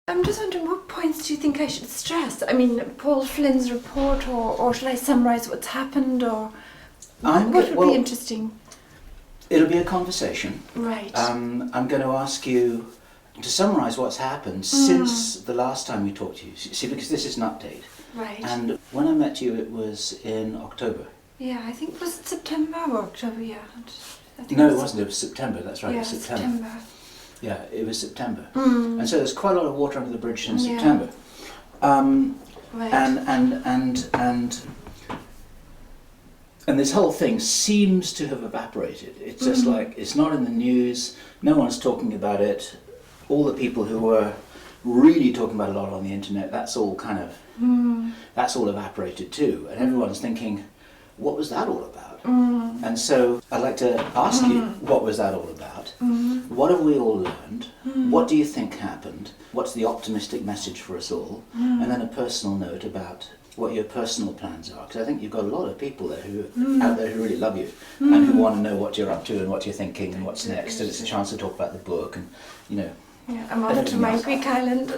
I'm just wondering, what points do you think I should stress? I mean, Paul Flynn's report, or should I summarise what's happened, or what would be interesting? It'll be a conversation. Right. I'm going to ask you to summarise what's happened since the last time we talked to you. See, because this is an update. Right. And when I met you, it was in October. Yeah, I think, was it September or October? Yeah. No, it wasn't. It was September. That's right. Yeah, it was September. Yeah, it was September. And so there's quite a lot of water under the bridge since September. Right. And this whole thing seems to have evaporated. It's just like, it's not in the news, no one's talking about it. All the people who were really talking about it a lot on the internet, that's all kind of, that's all evaporated too. And everyone's thinking, what was that all about? And so I'd like to ask you, what was that all about? What have we all learned? What do you think happened? What's the optimistic message for us all? And then a personal note about what your personal plans are, because I think you've got a lot of people there out there who really love you and who want to know what you're up to and what you're thinking and what's next, and it's a chance to talk about the book and, you know. Yeah, I'm off to my Greek island.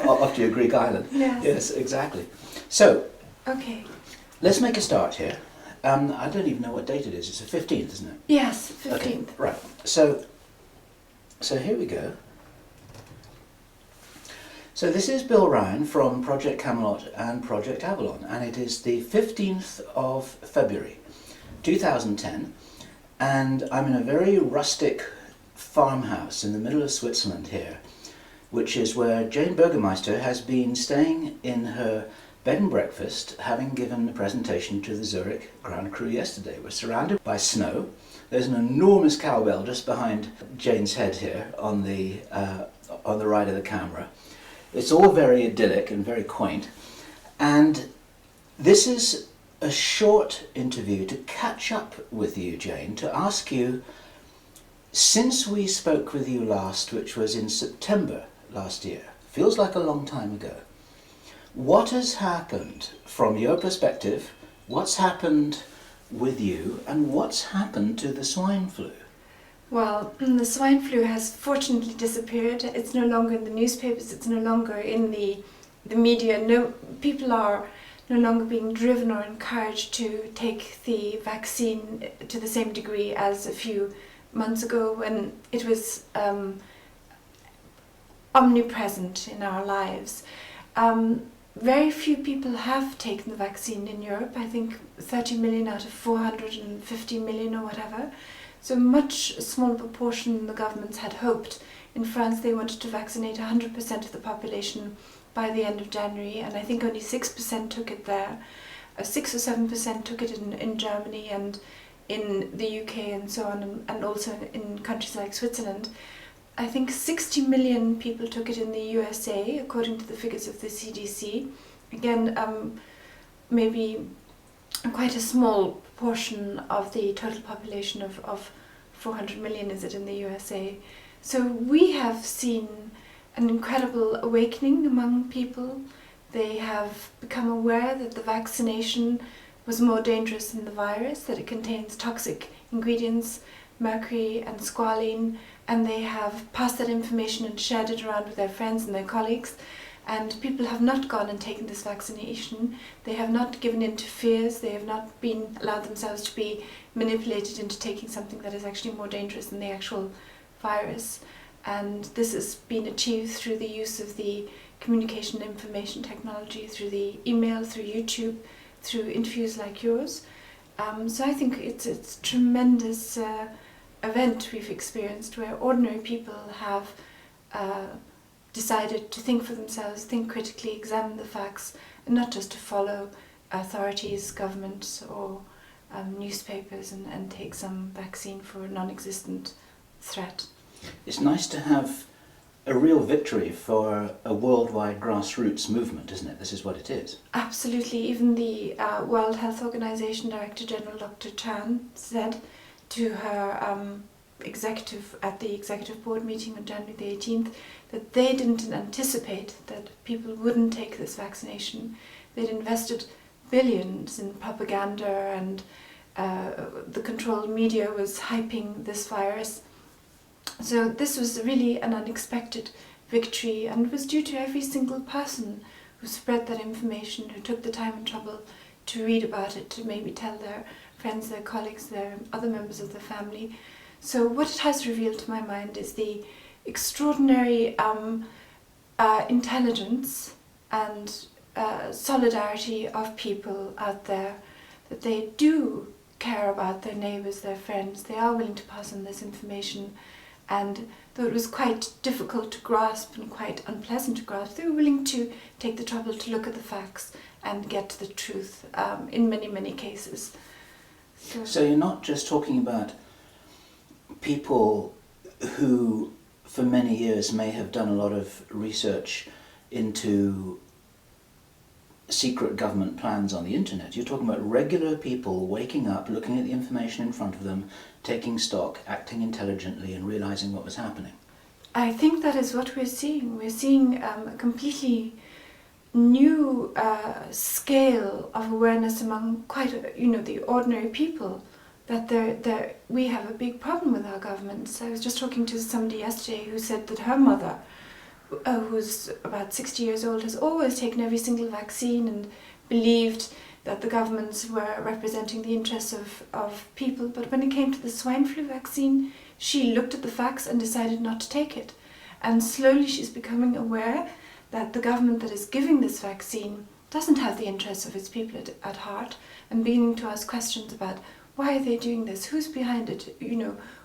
Off to your Greek island. Yes, exactly. So, okay, let's make a start here. I don't even know what date it is. It's the 15th, isn't it? Yes, 15th. Okay, right. So here we go. So this is Bill Ryan from Project Camelot and Project Avalon, and it is the 15th of February 2010, and I'm in a very rustic farmhouse in the middle of Switzerland here, which is where Jane Burgermeister has been staying in her bed and breakfast, having given a presentation to the Zurich ground crew yesterday. We're surrounded by snow. There's an enormous cowbell just behind Jane's head here on the right of the camera. It's all very idyllic and very quaint, and this is a short interview to catch up with you, Jane, to ask you, since we spoke with you last, which was in September last year, feels like a long time ago, what has happened from your perspective, what's happened with you, and what's happened to the swine flu? Well, the swine flu has fortunately disappeared. It's no longer in the newspapers, it's no longer in the media. People are no longer being driven or encouraged to take the vaccine to the same degree as a few months ago, when it was omnipresent in our lives. Very few people have taken the vaccine in Europe. I think 30 million out of 450 million or whatever. So much smaller proportion than the governments had hoped. In France, they wanted to vaccinate 100% of the population by the end of January, and I think only 6% took it there. 6 or 7% took it in Germany and in the UK and so on, and also in countries like Switzerland. I think 60 million people took it in the USA, according to the figures of the CDC. Again, maybe quite a small portion of the total population of 400 million is it in the USA. So we have seen an incredible awakening among people. They have become aware that the vaccination was more dangerous than the virus, that it contains toxic ingredients, mercury and squalene, and they have passed that information and shared it around with their friends and their colleagues. And people have not gone and taken this vaccination. They have not given in to fears. They have not allowed themselves to be manipulated into taking something that is actually more dangerous than the actual virus. And this has been achieved through the use of the communication and information technology, through the email, through YouTube, through interviews like yours. So I think it's a tremendous event we've experienced, where ordinary people have decided to think for themselves, think critically, examine the facts, and not just to follow authorities, governments, or newspapers and take some vaccine for a non-existent threat. It's nice to have a real victory for a worldwide grassroots movement, isn't it? This is what it is. Absolutely. Even the World Health Organization Director General Dr. Chan said to her executive at the executive board meeting on January the 18th that they didn't anticipate that people wouldn't take this vaccination. They'd invested billions in propaganda, and the controlled media was hyping this virus. So this was really an unexpected victory, and was due to every single person who spread that information, who took the time and trouble to read about it, to maybe tell their friends, their colleagues, their other members of the family. So what it has revealed to my mind is the extraordinary intelligence and solidarity of people out there, that they do care about their neighbours, their friends. They are willing to pass on this information, and though it was quite difficult to grasp and quite unpleasant to grasp, they were willing to take the trouble to look at the facts and get to the truth in many, many cases. So you're not just talking about people who for many years may have done a lot of research into secret government plans on the internet. You're talking about regular people waking up, looking at the information in front of them, taking stock, acting intelligently, and realizing what was happening. I think that is what we're seeing. We're seeing a completely new scale of awareness among the ordinary people, that we have a big problem with our governments. I was just talking to somebody yesterday who said that her mother, who's about 60 years old, has always taken every single vaccine and believed that the governments were representing the interests of people. But when it came to the swine flu vaccine, she looked at the facts and decided not to take it. And slowly she's becoming aware that the government that is giving this vaccine doesn't have the interests of its people at heart, and beginning to ask questions about why are they doing this, who's behind it,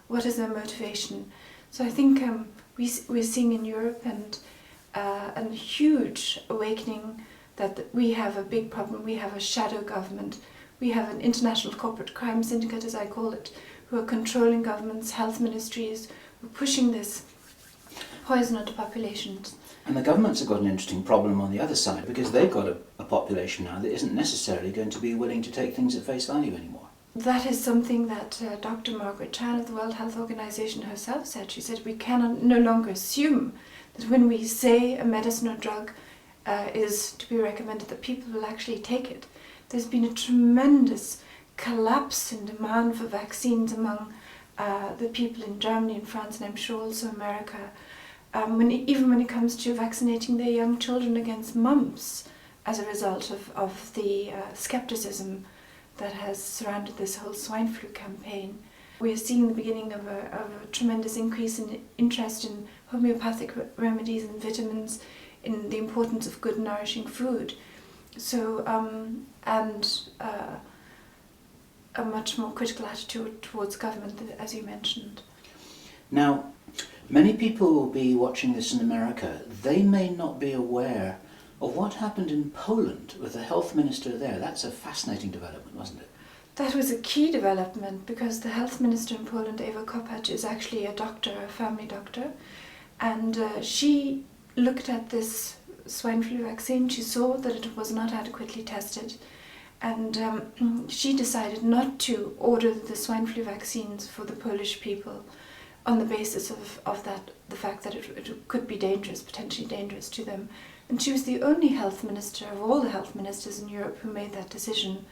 what is their motivation. So I think we're seeing in Europe a huge awakening that we have a big problem. We have a shadow government. We have an international corporate crime syndicate, as I call it, who are controlling governments, health ministries, who are pushing this poison onto populations. And the governments have got an interesting problem on the other side, because they've got a population now that isn't necessarily going to be willing to take things at face value anymore. That is something that Dr. Margaret Chan of the World Health Organization herself said. She said we cannot no longer assume that when we say a medicine or drug is to be recommended, that people will actually take it. There's been a tremendous collapse in demand for vaccines among the people in Germany and France, and I'm sure also America, even when it comes to vaccinating their young children against mumps, as a result of the skepticism that has surrounded this whole swine flu campaign. We are seeing the beginning of a tremendous increase in interest in homeopathic remedies and vitamins, in the importance of good nourishing food. So, and a much more critical attitude towards government, as you mentioned. Now, many people will be watching this in America. They may not be aware of what happened in Poland with the health minister there. That's a fascinating development, wasn't it? That was a key development, because the health minister in Poland, Eva Kopacz, is actually a doctor, a family doctor, and she looked at this swine flu vaccine. She saw that it was not adequately tested, and she decided not to order the swine flu vaccines for the Polish people on the basis of the fact that it could be dangerous, potentially dangerous to them. And she was the only health minister of all the health ministers in Europe who made that decision.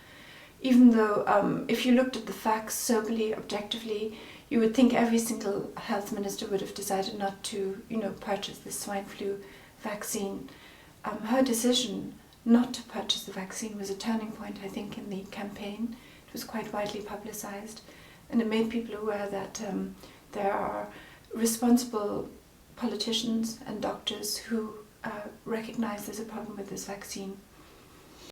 Even though if you looked at the facts soberly, objectively, you would think every single health minister would have decided not to, purchase this swine flu vaccine. Her decision not to purchase the vaccine was a turning point, I think, in the campaign. It was quite widely publicized, and it made people aware that there are responsible politicians and doctors who recognize there's a problem with this vaccine.